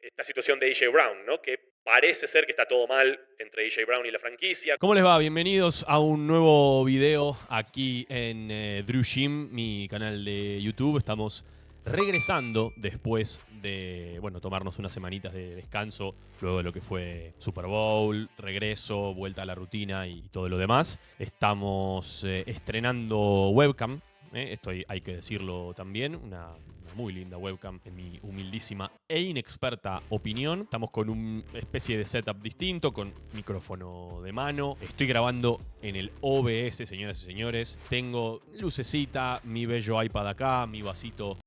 esta situación de A.J. Brown, ¿no? Que parece ser que está todo mal entre A.J. Brown y la franquicia. ¿Cómo les va? Bienvenidos a un nuevo video aquí en Drew Gym, mi canal de YouTube. Estamos regresando después de, tomarnos unas semanitas de descanso, luego de lo que fue Super Bowl, regreso, vuelta a la rutina y todo lo demás. Estamos estrenando webcam. Esto hay que decirlo también, una muy linda webcam en mi humildísima e inexperta opinión. Estamos con una especie de setup distinto, con micrófono de mano. Estoy grabando en el OBS, señoras y señores. Tengo lucecita, mi bello iPad acá, mi vasito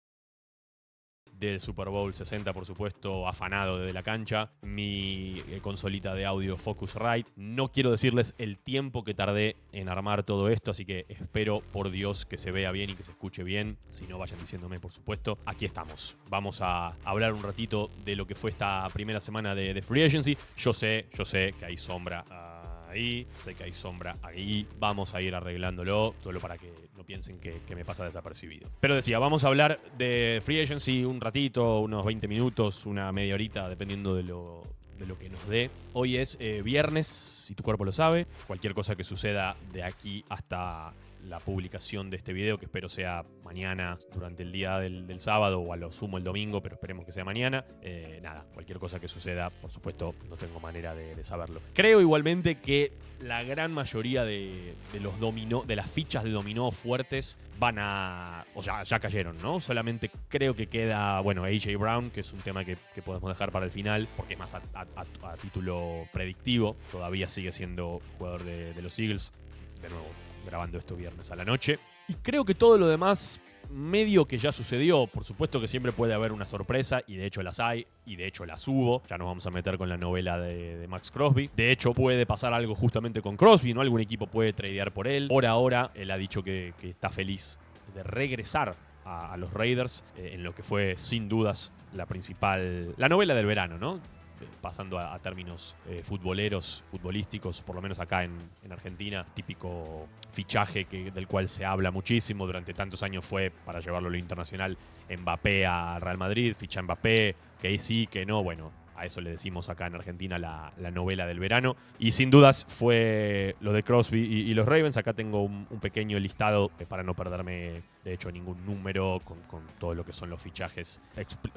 del Super Bowl 60, por supuesto, afanado desde la cancha. Mi consolita de audio Focusrite. No quiero decirles el tiempo que tardé en armar todo esto, así que espero, por Dios, que se vea bien y que se escuche bien. Si no, vayan diciéndome, por supuesto. Aquí estamos. Vamos a hablar un ratito de lo que fue esta primera semana de Free Agency. Yo sé que hay sombra ahí, sé que hay sombra ahí. Vamos a ir arreglándolo, solo para que no piensen que me pasa desapercibido. Pero decía, vamos a hablar de Free Agency un ratito, unos 20 minutos, una media horita, dependiendo de lo que nos dé. Hoy es viernes, si tu cuerpo lo sabe. Cualquier cosa que suceda de aquí hasta la publicación de este video, que espero sea mañana, durante el día del sábado, o a lo sumo el domingo, pero esperemos que sea mañana. Nada, cualquier cosa que suceda, por supuesto, no tengo manera de saberlo. Creo igualmente que la gran mayoría de los dominó, de las fichas de dominó fuertes ya cayeron, ¿no? Solamente creo que queda, A.J. Brown, que es un tema que podemos dejar para el final, porque es más a título predictivo. Todavía sigue siendo jugador de los Eagles. De nuevo, grabando esto viernes a la noche. Y creo que todo lo demás medio que ya sucedió. Por supuesto que siempre puede haber una sorpresa, y de hecho las hay, y de hecho las hubo. Ya nos vamos a meter con la novela de Max Crosby. De hecho, puede pasar algo justamente con Crosby, ¿no? Algún equipo puede tradear por él. Por ahora, él ha dicho que está feliz de regresar a los Raiders, en lo que fue, sin dudas, la novela del verano, ¿no? Pasando a términos futbolísticos, por lo menos acá en Argentina, típico fichaje del cual se habla muchísimo durante tantos años fue, para llevarlo a lo internacional, Mbappé a Real Madrid, ficha Mbappé, que sí, que no, a eso le decimos acá en Argentina la novela del verano. Y sin dudas fue lo de Crosby y los Ravens. Acá tengo un pequeño listado para no perderme, de hecho, ningún número con todo lo que son los fichajes.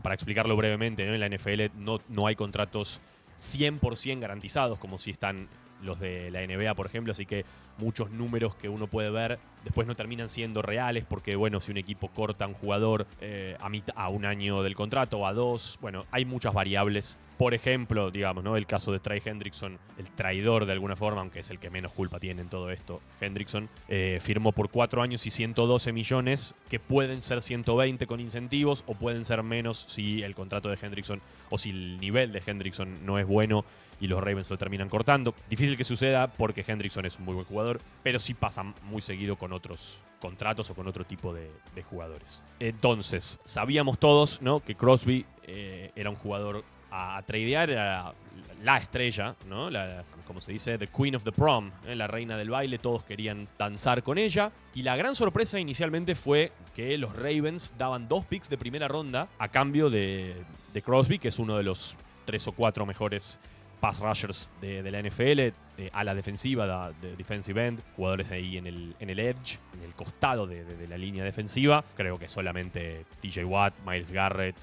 Para explicarlo brevemente, ¿no? En la NFL no hay contratos 100% garantizados como si están los de la NBA, por ejemplo, así que muchos números que uno puede ver después no terminan siendo reales, porque si un equipo corta a un jugador a un año del contrato o a dos, hay muchas variables. Por ejemplo, digamos, ¿no? El caso de Trey Hendrickson, el traidor de alguna forma, aunque es el que menos culpa tiene en todo esto, Hendrickson, firmó por 4 años y 112 millones, que pueden ser 120 con incentivos, o pueden ser menos si el contrato de Hendrickson, o si el nivel de Hendrickson no es bueno y los Ravens lo terminan cortando. Difícil que suceda porque Hendrickson es un muy buen jugador, pero sí pasa muy seguido con otros contratos o con otro tipo de jugadores. Entonces, sabíamos todos, ¿no?, que Crosby era un jugador a tradear, era la estrella, ¿no? Como se dice, the queen of the prom, la reina del baile. Todos querían danzar con ella. Y la gran sorpresa inicialmente fue que los Ravens daban 2 picks de primera ronda a cambio de Crosby, que es uno de los 3 o 4 mejores pass rushers de la NFL, a la defensiva, de defensive end, jugadores ahí en el edge, en el costado de la línea defensiva. Creo que solamente TJ Watt, Myles Garrett,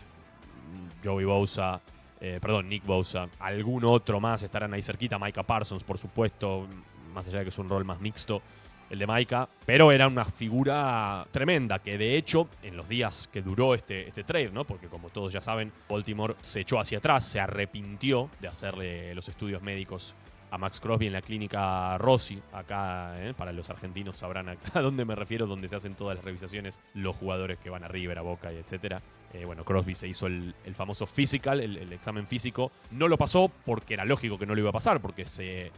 Nick Bosa, algún otro más estarán ahí cerquita. Micah Parsons, por supuesto, más allá de que es un rol más mixto el de Micah, pero era una figura tremenda, que de hecho, en los días que duró este trade, ¿no? Porque como todos ya saben, Baltimore se echó hacia atrás, se arrepintió de hacerle los estudios médicos a Max Crosby en la clínica Rossi. Acá, para los argentinos sabrán a dónde me refiero, donde se hacen todas las revisaciones, los jugadores que van a River, a Boca y etcétera. Crosby se hizo el famoso physical, el examen físico. No lo pasó porque era lógico que no lo iba a pasar, porque se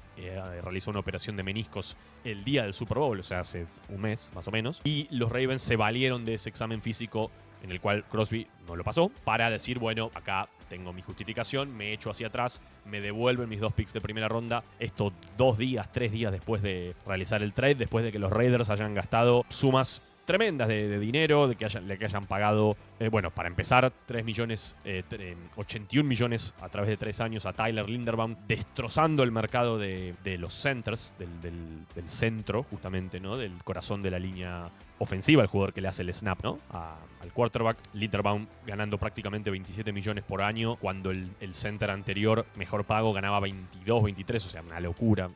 realizó una operación de meniscos el día del Super Bowl, o sea, hace un mes más o menos. Y los Ravens se valieron de ese examen físico, en el cual Crosby no lo pasó, para decir, acá tengo mi justificación, me echo hacia atrás, me devuelven mis 2 picks de primera ronda. Esto 3 días después de realizar el trade, después de que los Raiders hayan gastado sumas tremendas de dinero, de que hayan pagado, bueno, para empezar, 81 millones a través de 3 años a Tyler Linderbaum, destrozando el mercado de los centers, del centro, justamente, ¿no? Del corazón de la línea ofensiva, el jugador que le hace el snap, ¿no? Al quarterback. Linderbaum ganando prácticamente 27 millones por año, cuando el center anterior, mejor pago, ganaba 22, 23, o sea, una locura.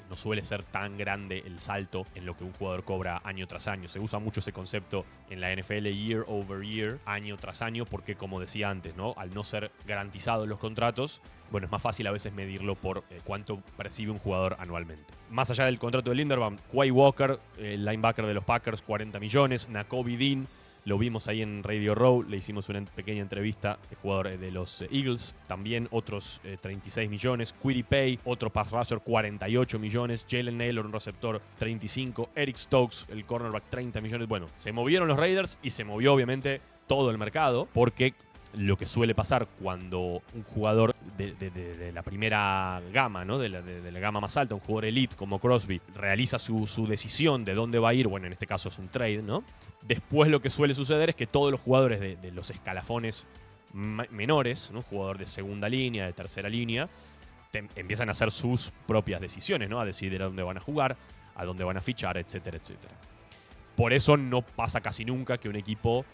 No suele ser tan grande el salto en lo que un jugador cobra año tras año. Se usa mucho ese concepto en la NFL, year over year, año tras año, porque como decía antes, ¿no? Al no ser garantizados los contratos, bueno, es más fácil a veces medirlo por cuánto percibe un jugador anualmente. Más allá del contrato de Linderbaum, Quay Walker, el linebacker de los Packers, 40 millones. Nakobe Dean, lo vimos ahí en Radio Row, le hicimos una pequeña entrevista, el jugador de los Eagles, también otros 36 millones. Kwity Paye, otro pass rusher, 48 millones. Jalen Nailor, un receptor, 35. Eric Stokes, el cornerback, 30 millones. Bueno, se movieron los Raiders y se movió obviamente todo el mercado, porque lo que suele pasar cuando un jugador de la primera gama, ¿no? de la gama más alta, un jugador elite como Crosby, realiza su decisión de dónde va a ir, bueno, en este caso es un trade, ¿no? Después lo que suele suceder es que todos los jugadores de los escalafones menores, ¿no? Jugador de segunda línea, de tercera línea, empiezan a hacer sus propias decisiones, ¿no? A decidir a dónde van a jugar, a dónde van a fichar, etcétera, etcétera. Por eso no pasa casi nunca que un equipo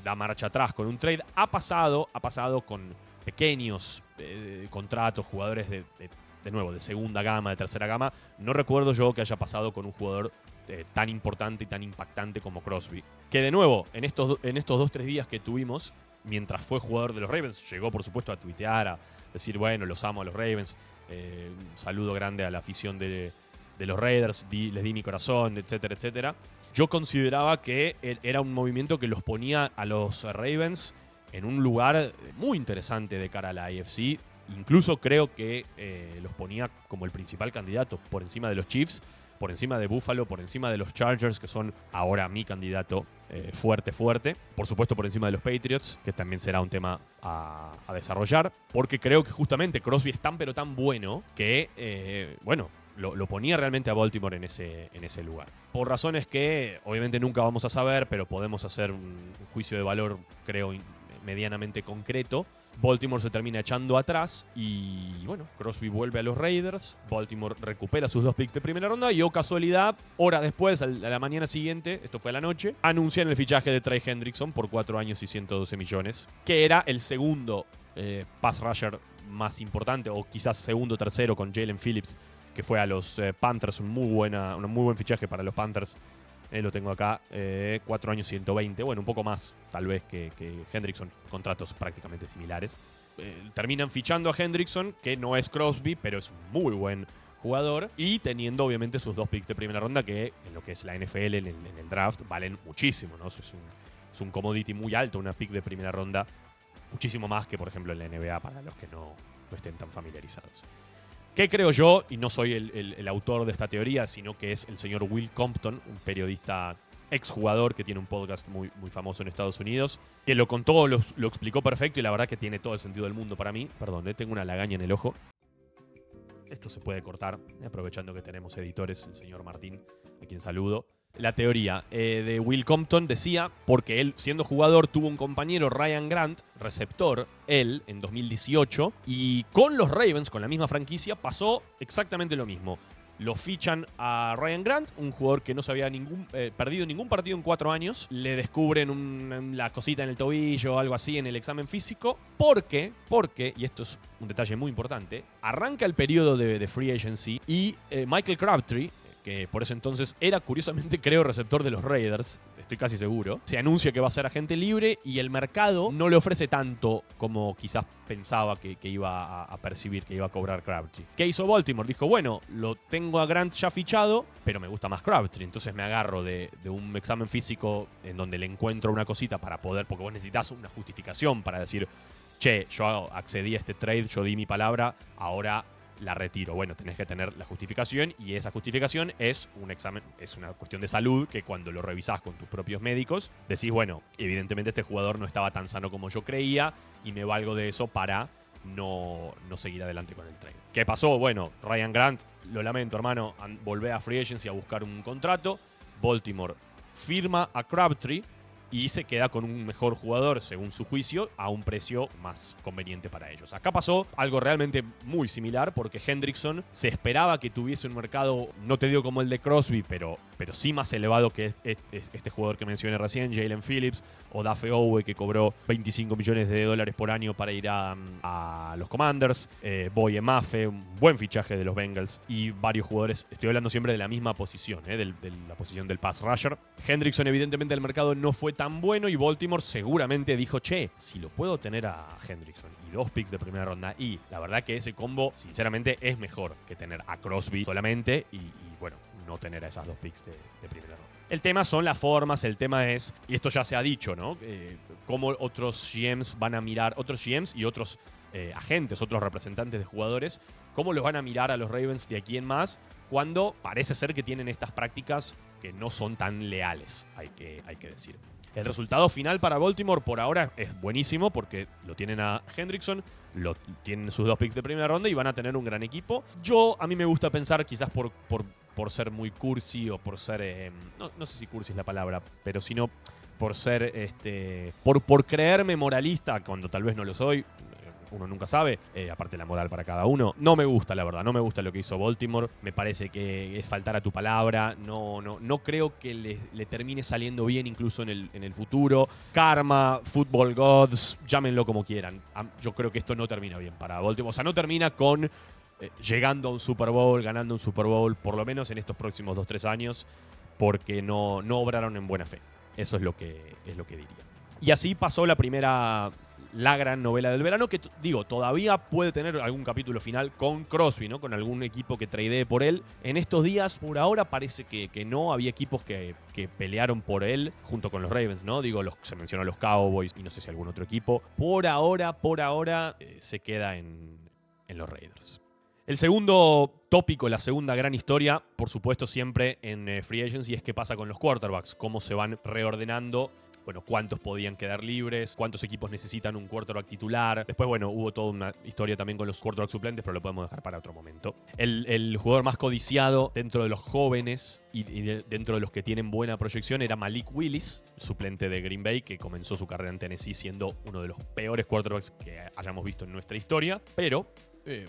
da marcha atrás con un trade. Ha pasado con pequeños contratos, jugadores de nuevo, de segunda gama, de tercera gama. No recuerdo yo que haya pasado con un jugador tan importante y tan impactante como Crosby. Que de nuevo, en estos 2-3 días que tuvimos, mientras fue jugador de los Ravens, llegó por supuesto a tuitear, a decir, bueno, los amo a los Ravens, un saludo grande a la afición de los Raiders, les di mi corazón, etcétera, etcétera. Yo consideraba que era un movimiento que los ponía a los Ravens en un lugar muy interesante de cara a la AFC. Incluso creo que los ponía como el principal candidato por encima de los Chiefs, por encima de Buffalo, por encima de los Chargers, que son ahora mi candidato fuerte. Por supuesto por encima de los Patriots, que también será un tema a desarrollar. Porque creo que justamente Crosby es tan pero tan bueno que, bueno, lo ponía realmente a Baltimore en ese lugar. Por razones que obviamente nunca vamos a saber, pero podemos hacer un juicio de valor, creo, medianamente concreto. Baltimore se termina echando atrás y, bueno, Crosby vuelve a los Raiders. Baltimore recupera sus 2 picks de primera ronda y, oh casualidad, hora después, a la mañana siguiente, esto fue a la noche, anuncian el fichaje de Trey Hendrickson por 4 años y 112 millones, que era el segundo pass rusher más importante, o quizás segundo o tercero con Jalen Phillips, que fue a los Panthers, un muy buen fichaje para los Panthers. Lo tengo acá, 4 años 120, bueno, un poco más tal vez que Hendrickson, contratos prácticamente similares. Terminan fichando a Hendrickson, que no es Crosby, pero es un muy buen jugador, y teniendo obviamente sus 2 picks de primera ronda que en lo que es la NFL, en el draft, valen muchísimo, ¿no? Es un commodity muy alto, una pick de primera ronda, muchísimo más que por ejemplo en la NBA, para los que no estén tan familiarizados. ¿Qué creo yo? Y no soy el autor de esta teoría, sino que es el señor Will Compton, un periodista exjugador que tiene un podcast muy, muy famoso en Estados Unidos, que lo contó, lo explicó perfecto y la verdad que tiene todo el sentido del mundo para mí. Perdón, tengo una lagaña en el ojo. Esto se puede cortar, aprovechando que tenemos editores, el señor Martín, a quien saludo. La teoría de Will Compton decía, porque él, siendo jugador, tuvo un compañero, Ryan Grant, receptor, él, en 2018, y con los Ravens, con la misma franquicia, pasó exactamente lo mismo. Lo fichan a Ryan Grant, un jugador que no se había perdido ningún partido en 4 años. Le descubren la cosita en el tobillo o algo así en el examen físico. Porque, y esto es un detalle muy importante, arranca el periodo de free agency y Michael Crabtree, que por ese entonces era curiosamente, creo, receptor de los Raiders, estoy casi seguro, se anuncia que va a ser agente libre y el mercado no le ofrece tanto como quizás pensaba que iba a percibir, que iba a cobrar Crabtree. ¿Qué hizo Baltimore? Dijo, bueno, lo tengo a Grant ya fichado, pero me gusta más Crabtree, entonces me agarro de un examen físico en donde le encuentro una cosita para poder, porque vos necesitas una justificación para decir, che, yo accedí a este trade, yo di mi palabra, ahora la retiro. Bueno, tenés que tener la justificación y esa justificación es un examen, es una cuestión de salud que cuando lo revisás con tus propios médicos decís, bueno, evidentemente este jugador no estaba tan sano como yo creía y me valgo de eso para no seguir adelante con el trade. ¿Qué pasó? Bueno, Ryan Grant, lo lamento hermano, volvé a Free Agency a buscar un contrato. Baltimore firma a Crabtree y se queda con un mejor jugador, según su juicio, a un precio más conveniente para ellos. Acá pasó algo realmente muy similar, porque Hendrickson se esperaba que tuviese un mercado, no te digo como el de Crosby, pero sí más elevado que este jugador que mencioné recién, Jalen Phillips, o Dafe Owe, que cobró $25 millones por año para ir a los Commanders, Boye Mafe, un buen fichaje de los Bengals, y varios jugadores. Estoy hablando siempre de la misma posición, de la posición del pass rusher. Hendrickson, evidentemente, el mercado no fue tan bueno, y Baltimore seguramente dijo, che, si lo puedo tener a Hendrickson y 2 picks de primera ronda, y la verdad que ese combo, sinceramente, es mejor que tener a Crosby solamente y bueno, no tener a esas 2 picks de primera ronda. El tema son las formas, el tema es, y esto ya se ha dicho, ¿no? Cómo otros GMs van a mirar, otros GMs y otros agentes, otros representantes de jugadores, cómo los van a mirar a los Ravens de aquí en más, cuando parece ser que tienen estas prácticas que no son tan leales, hay que decir. El resultado final para Baltimore por ahora es buenísimo, porque lo tienen a Hendrickson, tienen sus 2 picks de primera ronda y van a tener un gran equipo. A mí me gusta pensar, quizás por ser muy cursi, o por ser, no sé si cursi es la palabra, pero sino por ser, por creerme moralista, cuando tal vez no lo soy. Uno nunca sabe, aparte la moral para cada uno. No me gusta, la verdad, no me gusta lo que hizo Baltimore. Me parece que es faltar a tu palabra. No creo que le termine saliendo bien incluso en el futuro. Karma, Football Gods, llámenlo como quieran. Yo creo que esto no termina bien para Baltimore. O sea, no termina con llegando a un Super Bowl, ganando un Super Bowl, por lo menos en estos próximos 2-3 años, porque no obraron en buena fe. Eso es lo que diría. Y así pasó la gran novela del verano, que todavía puede tener algún capítulo final con Crosby, ¿no? Con algún equipo que tradee por él. En estos días, por ahora, parece que no. Había equipos que pelearon por él junto con los Ravens, ¿no? Se mencionó los Cowboys y no sé si algún otro equipo. Por ahora, se queda en los Raiders. El segundo tópico, la segunda gran historia, por supuesto siempre en Free Agency, es qué pasa con los quarterbacks, cómo se van reordenando. Bueno, cuántos podían quedar libres, cuántos equipos necesitan un quarterback titular. Después, bueno, hubo toda una historia también con los quarterbacks suplentes, pero lo podemos dejar para otro momento. El jugador más codiciado dentro de los jóvenes y dentro de los que tienen buena proyección era Malik Willis, suplente de Green Bay, que comenzó su carrera en Tennessee siendo uno de los peores quarterbacks que hayamos visto en nuestra historia, pero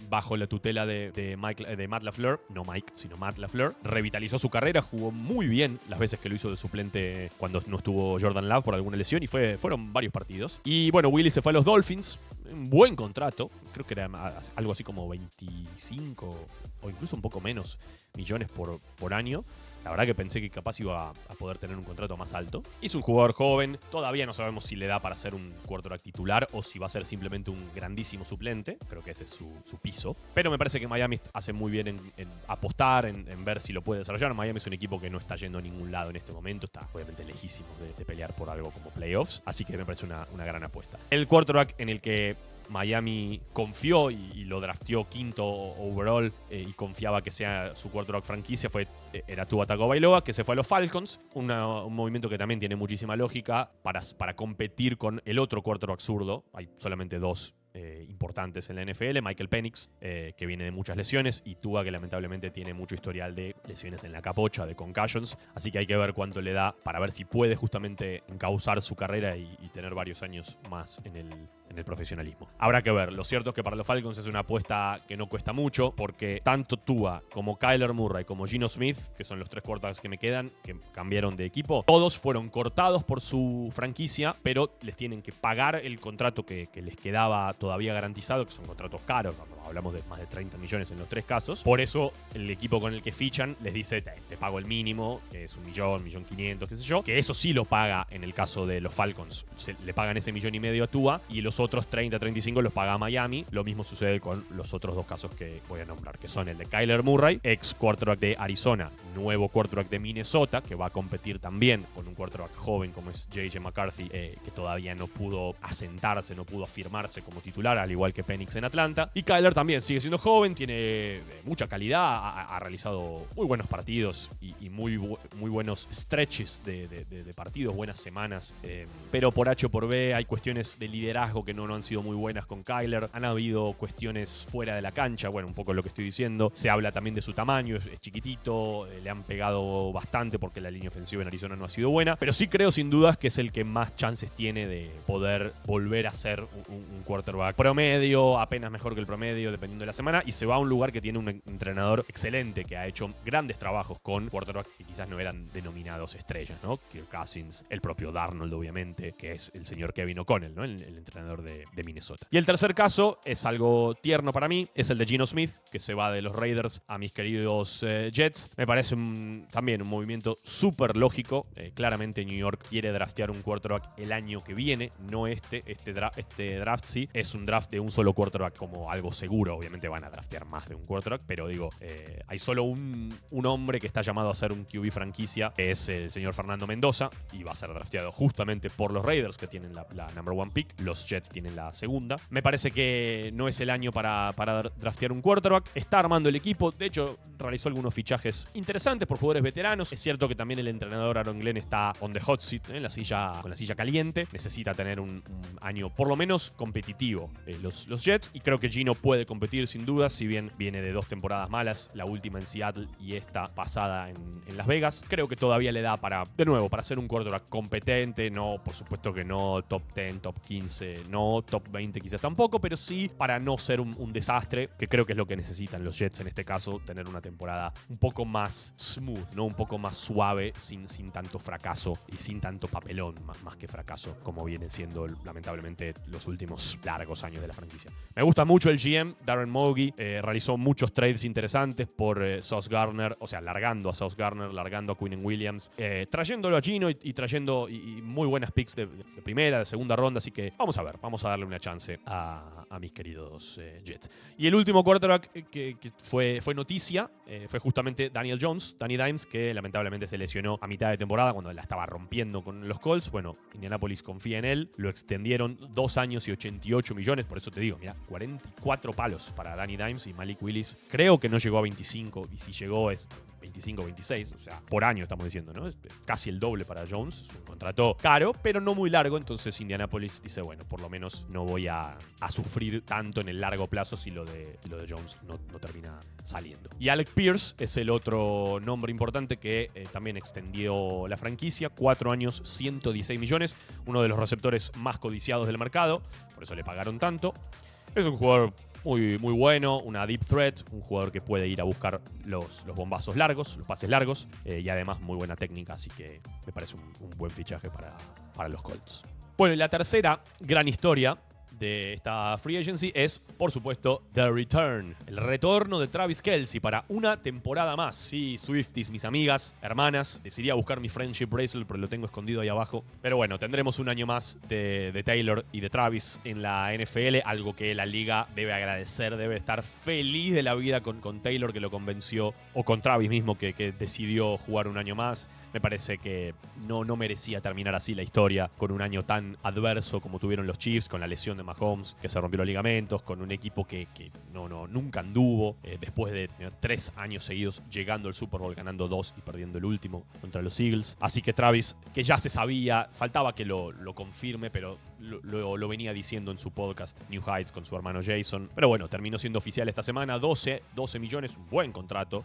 bajo la tutela de Matt LaFleur, no Mike, sino Matt LaFleur, revitalizó su carrera, jugó muy bien las veces que lo hizo de suplente cuando no estuvo Jordan Love por alguna lesión, y fueron varios partidos. Y bueno, Willis se fue a los Dolphins, un buen contrato, creo que era algo así como 25 o incluso un poco menos millones por año. La verdad que pensé que capaz iba a poder tener un contrato más alto. Es un jugador joven. Todavía no sabemos si le da para ser un quarterback titular o si va a ser simplemente un grandísimo suplente. Creo que ese es su piso. Pero me parece que Miami hace muy bien en apostar, en ver si lo puede desarrollar. Miami es un equipo que no está yendo a ningún lado en este momento. Está obviamente lejísimo de pelear por algo como playoffs. Así que me parece una gran apuesta. El quarterback en el que Miami confió y lo drafteó quinto overall y confiaba que sea su quarterback franquicia era Tua Tagovailoa, que se fue a los Falcons. Un movimiento que también tiene muchísima lógica para competir con el otro quarterback zurdo. Hay solamente 2 importantes en la NFL, Michael Penix, que viene de muchas lesiones, y Tua, que lamentablemente tiene mucho historial de lesiones en la capocha, de concussions, así que hay que ver cuánto le da para ver si puede justamente encauzar su carrera y tener varios años más en el profesionalismo. Habrá que ver. Lo cierto es que para los Falcons es una apuesta que no cuesta mucho, porque tanto Tua como Kyler Murray como Geno Smith, que son los 3 quarterbacks que me quedan, que cambiaron de equipo, todos fueron cortados por su franquicia, pero les tienen que pagar el contrato que les quedaba todavía garantizado, que son contratos caros, hablamos de más de 30 millones en los 3 casos. Por eso el equipo con el que fichan les dice, te pago el mínimo, que es $1.500.000, qué sé yo, que eso sí lo paga en el caso de los Falcons. Le pagan ese $1.5 millones a Tua, y los otros 30-35 los paga Miami. Lo mismo sucede con los otros 2 casos que voy a nombrar, que son el de Kyler Murray, ex quarterback de Arizona, nuevo quarterback de Minnesota, que va a competir también con un quarterback joven como es J.J. McCarthy, que todavía no pudo asentarse, no pudo afirmarse como titular, al igual que Penix en Atlanta. Y Kyler también sigue siendo joven, tiene mucha calidad, ha realizado muy buenos partidos y muy buenos stretches de partidos, buenas semanas. Pero por H o por B hay cuestiones de liderazgo que no han sido muy buenas con Kyler. Han habido cuestiones fuera de la cancha, bueno, un poco lo que estoy diciendo. Se habla también de su tamaño, es chiquitito, le han pegado bastante porque la línea ofensiva en Arizona no ha sido buena. Pero sí creo sin dudas que es el que más chances tiene de poder volver a ser un quarterback promedio, apenas mejor que el promedio, dependiendo de la semana. Y se va a un lugar que tiene un entrenador excelente que ha hecho grandes trabajos con quarterbacks que quizás no eran denominados estrellas, ¿no? Kirk Cousins, el propio Darnold, obviamente, que es el señor Kevin O'Connell, ¿no? El entrenador de Minnesota. Y el tercer caso es algo tierno para mí, es el de Geno Smith, que se va de los Raiders a mis queridos Jets. Me parece también un movimiento súper lógico. Claramente New York quiere draftear un quarterback el año que viene, no este draft sí. Es un draft de un solo quarterback como algo seguro. Obviamente van a draftear más de un quarterback, pero digo, hay solo un hombre que está llamado a ser un QB franquicia, que es el señor Fernando Mendoza, y va a ser drafteado justamente por los Raiders, que tienen la number one pick. Los Jets tienen la segunda. Me parece que no es el año para draftear un quarterback. Está armando el equipo. De hecho, realizó algunos fichajes interesantes por jugadores veteranos. Es cierto que también el entrenador Aaron Glenn está on the hot seat, con la silla caliente. Necesita tener un año por lo menos competitivo los Jets, y creo que Geno puede competir sin duda, si bien viene de 2 temporadas malas, la última en Seattle y esta pasada en Las Vegas. Creo que todavía le da para ser un quarterback competente. No, por supuesto que no top 10, top 15, no top 20 quizás tampoco, pero sí para no ser un desastre, que creo que es lo que necesitan los Jets en este caso, tener una temporada un poco más smooth, ¿no? Un poco más suave, sin tanto fracaso y sin tanto papelón, más que fracaso, como viene siendo lamentablemente los últimos largos años de la franquicia. Me gusta mucho el GM, Darren Mogi, realizó muchos trades interesantes por Sauce Gardner, o sea, largando a Sauce Gardner, largando a Quinnen Williams, trayéndolo a Geno y trayendo muy buenas picks de primera, de segunda ronda, así que vamos a darle una chance a mis queridos Jets. Y el último quarterback que fue noticia fue justamente Danny Dimes, que lamentablemente se lesionó a mitad de temporada cuando la estaba rompiendo con los Colts. Bueno, Indianapolis confía en él, lo extendieron 2 años y 88 millones, por eso te digo, mira, 44 palos para Danny Dimes, y Malik Willis creo que no llegó a 25, y si llegó es 25, 26, o sea, por año estamos diciendo, ¿no? Es casi el doble para Jones, es un contrato caro, pero no muy largo, entonces Indianapolis dice, bueno, por lo menos no voy a sufrir tanto en el largo plazo si lo de Jones no termina saliendo. Y Alec Pierce es el otro nombre importante que también extendió la franquicia, 4 años, 116 millones, uno de los receptores más codiciados del mercado, por eso le pagaron tanto. Es un jugador muy bueno, una deep threat, un jugador que puede ir a buscar los bombazos largos, los pases largos, y además muy buena técnica, así que me parece un buen fichaje para los Colts. Bueno, y la tercera gran historia de esta free agency es, por supuesto, The Return, el retorno de Travis Kelce para una temporada más. Sí, Swifties, mis amigas, hermanas, decidí buscar mi friendship bracelet, pero lo tengo escondido ahí abajo. Pero bueno, tendremos un año más de Taylor y de Travis en la NFL, algo que la liga debe agradecer, debe estar feliz de la vida con Taylor, que lo convenció, o con Travis mismo, que decidió jugar un año más. Me parece que no merecía terminar así la historia, con un año tan adverso como tuvieron los Chiefs, con la lesión de Mahomes, que se rompió los ligamentos, con un equipo que nunca anduvo, después de 3 años seguidos llegando al Super Bowl, ganando 2 y perdiendo el último contra los Eagles. Así que Travis, que ya se sabía, faltaba que lo confirme, pero lo venía diciendo en su podcast New Heights con su hermano Jason. Pero bueno, terminó siendo oficial esta semana, 12 millones, un buen contrato,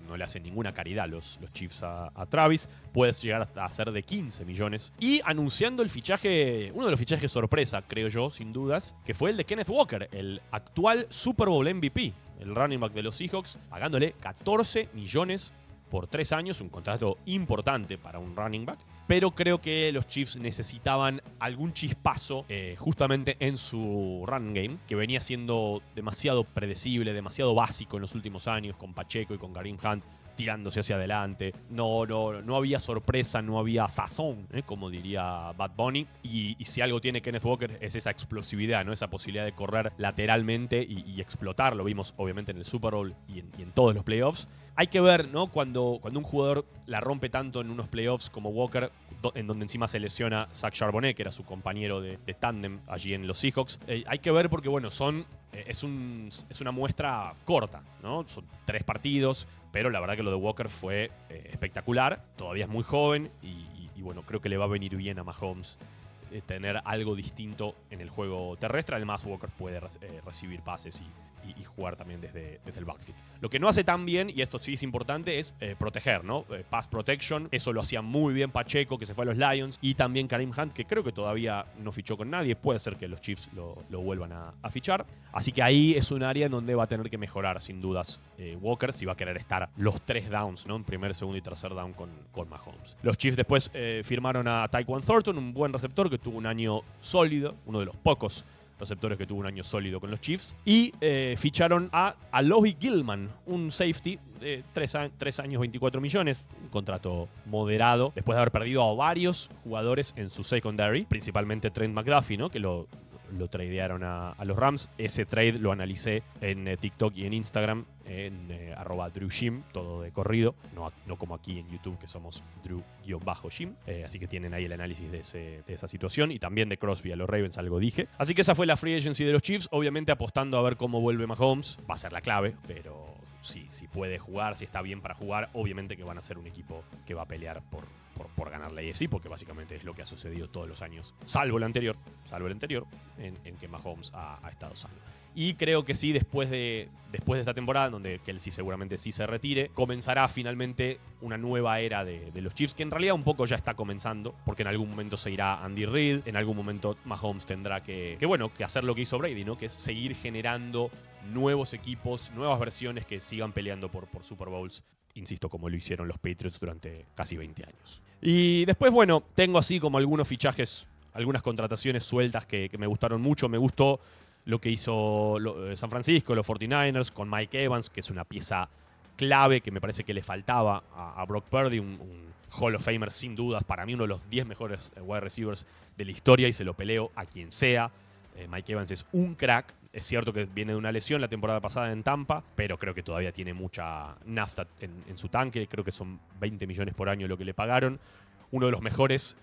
no le hacen ninguna caridad los Chiefs a Travis. Puede llegar a ser de 15 millones. Y anunciando el fichaje, uno de los fichajes sorpresa, creo yo, sin dudas, que fue el de Kenneth Walker, el actual Super Bowl MVP, el running back de los Seahawks, pagándole 14 millones por 3 años, un contrato importante para un running back. Pero creo que los Chiefs necesitaban algún chispazo justamente en su run game, que venía siendo demasiado predecible, demasiado básico en los últimos años, con Pacheco y con Kareem Hunt tirándose hacia adelante. No había sorpresa, no había sazón, como diría Bad Bunny. Y si algo tiene Kenneth Walker es esa explosividad, ¿no? Esa posibilidad de correr lateralmente y explotar. Lo vimos obviamente en el Super Bowl y en todos los playoffs. Hay que ver, ¿no? Cuando un jugador la rompe tanto en unos playoffs como Walker, en donde encima se lesiona Zach Charbonnet, que era su compañero de tándem allí en los Seahawks. Hay que ver porque, bueno, son es una muestra corta, ¿no? Son 3 partidos, pero la verdad que lo de Walker fue espectacular. Todavía es muy joven y bueno, creo que le va a venir bien a Mahomes tener algo distinto en el juego terrestre. Además, Walker puede recibir pases y jugar también desde el backfield. Lo que no hace tan bien, y esto sí es importante, es proteger, ¿no? Pass protection. Eso lo hacía muy bien Pacheco, que se fue a los Lions, y también Kareem Hunt, que creo que todavía no fichó con nadie. Puede ser que los Chiefs lo vuelvan a fichar. Así que ahí es un área en donde va a tener que mejorar, sin dudas, Walker, si va a querer estar los 3 downs, ¿no? En primer, segundo y tercer down con Mahomes. Los Chiefs después firmaron a Tyquan Thornton, un buen receptor que tuvo un año sólido, uno de los pocos receptores que tuvo un año sólido con los Chiefs. Y ficharon a Alohi Gilman, un safety de 3 años, 24 millones. Un contrato moderado, después de haber perdido a varios jugadores en su secondary, principalmente Trent McDuffie, ¿no? Que lo tradearon a los Rams. Ese trade lo analicé en TikTok y en Instagram, en @DrewShim, todo de corrido, no como aquí en YouTube, que somos Drew-Shim. Así que tienen ahí el análisis de esa situación, y también de Crosby a los Ravens, algo dije. Así que esa fue la free agency de los Chiefs, obviamente apostando a ver cómo vuelve Mahomes. Va a ser la clave, pero si puede jugar, si está bien para jugar, obviamente que van a ser un equipo que va a pelear por ganar la AFC, porque básicamente es lo que ha sucedido todos los años, salvo el anterior, en que Mahomes ha estado sano. Y creo que sí, después de esta temporada, donde Kelce seguramente sí se retire, comenzará finalmente una nueva era de los Chiefs, que en realidad un poco ya está comenzando, porque en algún momento se irá Andy Reid, en algún momento Mahomes tendrá que hacer lo que hizo Brady, ¿no? Que es seguir generando nuevos equipos, nuevas versiones que sigan peleando por Super Bowls, insisto, como lo hicieron los Patriots durante casi 20 años. Y después, bueno, tengo así como algunos fichajes, algunas contrataciones sueltas que me gustaron mucho. Me gustó lo que hizo San Francisco, los 49ers, con Mike Evans, que es una pieza clave que me parece que le faltaba a Brock Purdy, un Hall of Famer sin dudas, para mí uno de los 10 mejores wide receivers de la historia, y se lo peleo a quien sea. Mike Evans es un crack. Es cierto que viene de una lesión la temporada pasada en Tampa, pero creo que todavía tiene mucha nafta en su tanque. Creo que son 20 millones por año lo que le pagaron. Uno de los mejores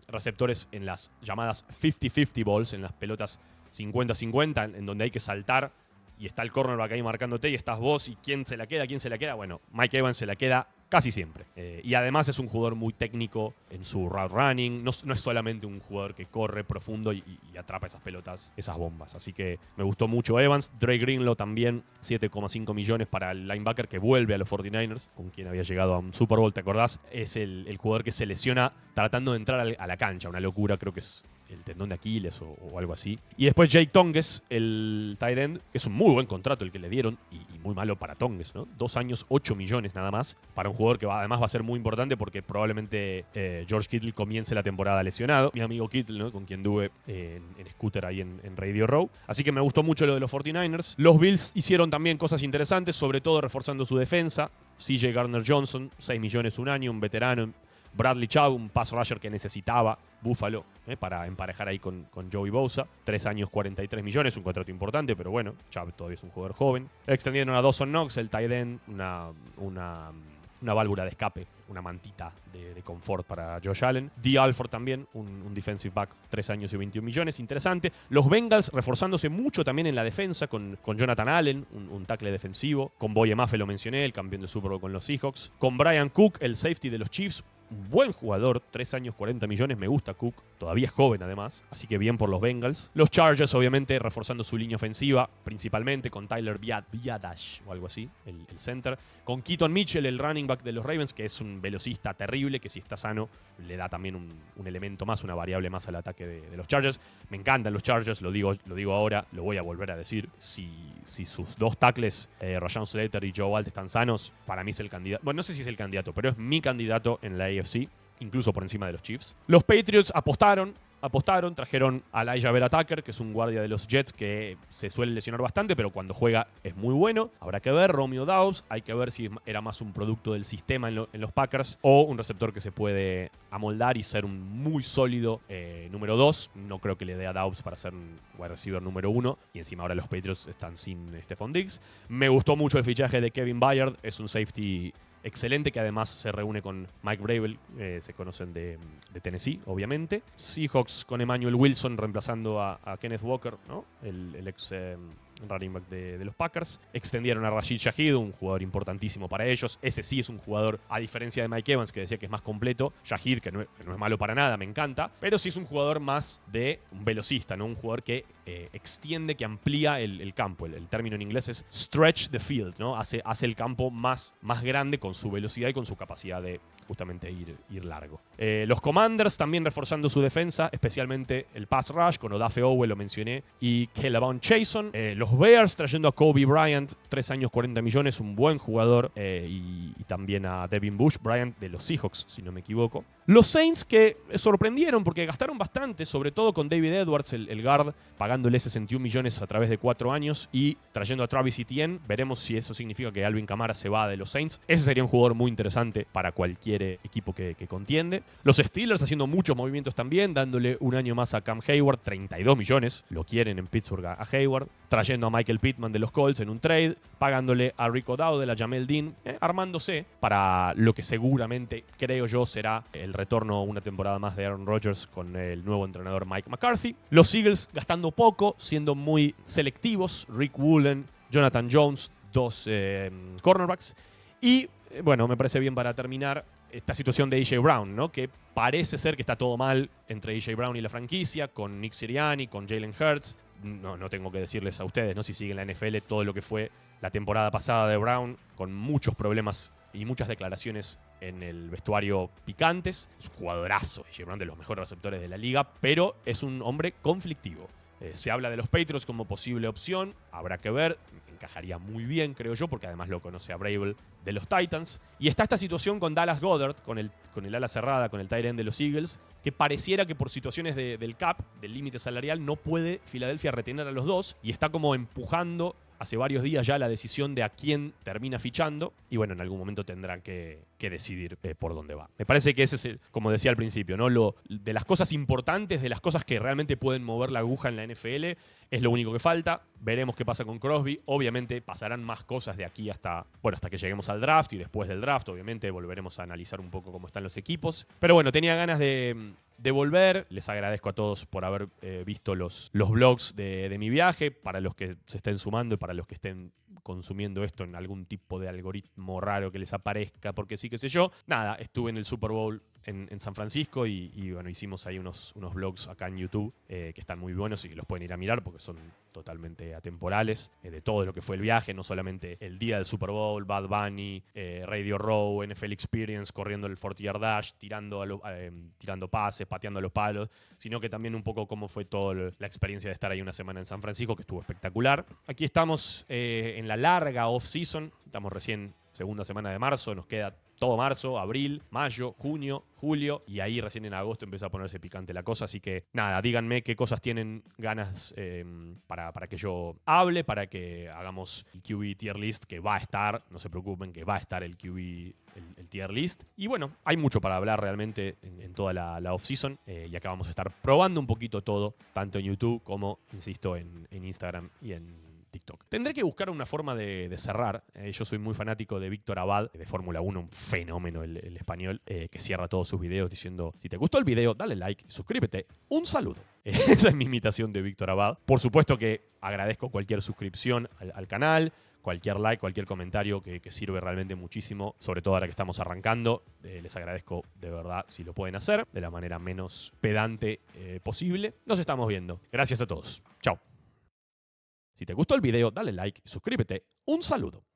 receptores en las llamadas 50-50 balls, en las pelotas 50-50, en donde hay que saltar y está el cornerback ahí marcándote y estás vos, y ¿quién se la queda? Bueno, Mike Evans se la queda casi siempre. Y además es un jugador muy técnico en su route running. No es solamente un jugador que corre profundo y atrapa esas pelotas, esas bombas. Así que me gustó mucho Evans. Dre Greenlaw también, 7,5 millones para el linebacker que vuelve a los 49ers, con quien había llegado a un Super Bowl, ¿te acordás? Es el jugador que se lesiona tratando de entrar a la cancha. Una locura, creo que es el tendón de Aquiles o algo así. Y después Jake Tonges, el tight end, que es un muy buen contrato el que le dieron, y muy malo para Tonges, ¿no? 2 años, 8 millones nada más, para un jugador que además va a ser muy importante, porque probablemente George Kittle comience la temporada lesionado. Mi amigo Kittle, ¿no? Con quien tuve en scooter ahí en Radio Row. Así que me gustó mucho lo de los 49ers. Los Bills hicieron también cosas interesantes, sobre todo reforzando su defensa. CJ Gardner-Johnson, 6 millones un año, un veterano. Bradley Chubb, un pass rusher que necesitaba Buffalo para emparejar ahí con Joey Bosa. 3 años, 43 millones, un contrato importante, pero bueno, Chubb todavía es un jugador joven. Extendieron a Dawson Knox, el tight end, una válvula de escape, una mantita de confort para Josh Allen. Dee Alford también, un defensive back, 3 años y 21 millones, interesante. Los Bengals reforzándose mucho también en la defensa con Jonathan Allen, un tackle defensivo. Con Boye Mafe lo mencioné, el campeón del Super Bowl con los Seahawks. Con Brian Cook, el safety de los Chiefs, un buen jugador, 3 años, 40 millones, me gusta Cook, todavía es joven además, así que bien por los Bengals. Los Chargers, obviamente, reforzando su línea ofensiva, principalmente con Tyler Biadasz o algo así, el center. Con Keaton Mitchell, el running back de los Ravens, que es un velocista terrible, que si está sano le da también un elemento más, una variable más al ataque de los Chargers. Me encantan los Chargers, lo digo ahora, lo voy a volver a decir. Si sus 2 tackles, Rashawn Slater y Joe Alt, están sanos, para mí es el candidato. Bueno, no sé si es el candidato, pero es mi candidato en la AFC, incluso por encima de los Chiefs. Los Patriots apostaron, trajeron a Elijah Vera Tucker, que es un guardia de los Jets que se suele lesionar bastante, pero cuando juega es muy bueno. Habrá que ver. Romeo Doubs, hay que ver si era más un producto del sistema en los Packers o un receptor que se puede amoldar y ser un muy sólido número 2. No creo que le dé a Doubs para ser un wide receiver número 1, y encima ahora los Patriots están sin Stephon Diggs. Me gustó mucho el fichaje de Kevin Byard, es un safety excelente, que además se reúne con Mike Vrabel, se conocen de Tennessee, obviamente. Seahawks con Emmanuel Wilson reemplazando a Kenneth Walker, ¿no? el ex running back de los Packers. Extendieron a Rashid Shaheed, un jugador importantísimo para ellos. Ese sí es un jugador, a diferencia de Mike Evans, que decía que es más completo. Shaheed, que no es malo para nada, me encanta, pero sí es un jugador más de un velocista, ¿no? Un jugador que extiende, que amplía el campo. El término en inglés es stretch the field, ¿no? Hace el campo más grande con su velocidad y con su capacidad de justamente ir largo. Los Commanders también reforzando su defensa, especialmente el pass rush, con Odafe Oweh, lo mencioné, y Kelvon Chason. Los Bears trayendo a Kobe Bryant, 3 años, 40 millones, un buen jugador, y también a Devin Bush, Bryant de los Seahawks, si no me equivoco. Los Saints, que sorprendieron porque gastaron bastante, sobre todo con David Edwards, el guard, pagándole 61 millones a través de 4 años y trayendo a Travis Etienne. Veremos si eso significa que Alvin Kamara se va de los Saints. Ese sería un jugador muy interesante para cualquier equipo que contiende. Los Steelers haciendo muchos movimientos también, dándole un año más a Cam Hayward, 32 millones, lo quieren en Pittsburgh a Hayward, trayendo a Michael Pittman de los Colts en un trade, pagándole a Rico Dowdle, a Jamel Dean, armándose para lo que seguramente, creo yo, será el retorno una temporada más de Aaron Rodgers con el nuevo entrenador Mike McCarthy. Los Eagles gastando poco, siendo muy selectivos, Rick Woolen, Jonathan Jones, 2 cornerbacks, y bueno, me parece bien para terminar esta situación de A.J. Brown, ¿no? Que parece ser que está todo mal entre A.J. Brown y la franquicia, con Nick Sirianni, con Jalen Hurts. No tengo que decirles a ustedes, ¿no? Si siguen la NFL, todo lo que fue la temporada pasada de Brown, con muchos problemas y muchas declaraciones en el vestuario picantes. Es un jugadorazo, A.J. Brown, de los mejores receptores de la liga, pero es un hombre conflictivo. Se habla de los Patriots como posible opción, habrá que ver, encajaría muy bien, creo yo, porque además lo conoce a Vrabel de los Titans. Y está esta situación con Dallas Goedert, con el ala cerrada, con el tight end de los Eagles, que pareciera que por situaciones del cap, del límite salarial, no puede Filadelfia retener a los dos, y está como empujando hace varios días ya la decisión de a quién termina fichando, y bueno, en algún momento tendrán que decidir por dónde va. Me parece que ese es, como decía al principio, ¿no? De las cosas importantes, de las cosas que realmente pueden mover la aguja en la NFL, es lo único que falta. Veremos qué pasa con Crosby. Obviamente pasarán más cosas de aquí hasta que lleguemos al draft, y después del draft, obviamente, volveremos a analizar un poco cómo están los equipos. Pero bueno, tenía ganas de volver. Les agradezco a todos por haber visto los blogs de mi viaje, para los que se estén sumando y para los que estén consumiendo esto en algún tipo de algoritmo raro que les aparezca, porque sí, qué sé yo. Nada, estuve en el Super Bowl en San Francisco y bueno, hicimos ahí unos vlogs acá en YouTube que están muy buenos y que los pueden ir a mirar porque son totalmente atemporales, de todo lo que fue el viaje, no solamente el día del Super Bowl, Bad Bunny, Radio Row, NFL Experience, corriendo el 40-yard dash, tirando pases, pateando los palos, sino que también un poco cómo fue toda la experiencia de estar ahí una semana en San Francisco, que estuvo espectacular. Aquí estamos en la larga off-season, estamos recién segunda semana de marzo, nos queda todo marzo, abril, mayo, junio, julio, y ahí recién en agosto empieza a ponerse picante la cosa. Así que nada, díganme qué cosas tienen ganas para que yo hable, para que hagamos el QB tier list, que va a estar, no se preocupen, que va a estar el QB, el tier list. Y bueno, hay mucho para hablar realmente en toda la off-season, y acá vamos a estar probando un poquito todo, tanto en YouTube como, insisto, en Instagram y en TikTok. Tendré que buscar una forma de cerrar. Yo soy muy fanático de Víctor Abad, de Fórmula 1, un fenómeno el español, que cierra todos sus videos diciendo: si te gustó el video, dale like, suscríbete, un saludo. Esa es mi imitación de Víctor Abad. Por supuesto que agradezco cualquier suscripción al canal, cualquier like, cualquier comentario que sirve realmente muchísimo, sobre todo ahora que estamos arrancando. Les agradezco de verdad si lo pueden hacer de la manera menos pedante posible. Nos estamos viendo. Gracias a todos. Chao. Si te gustó el video, dale like, suscríbete. Un saludo.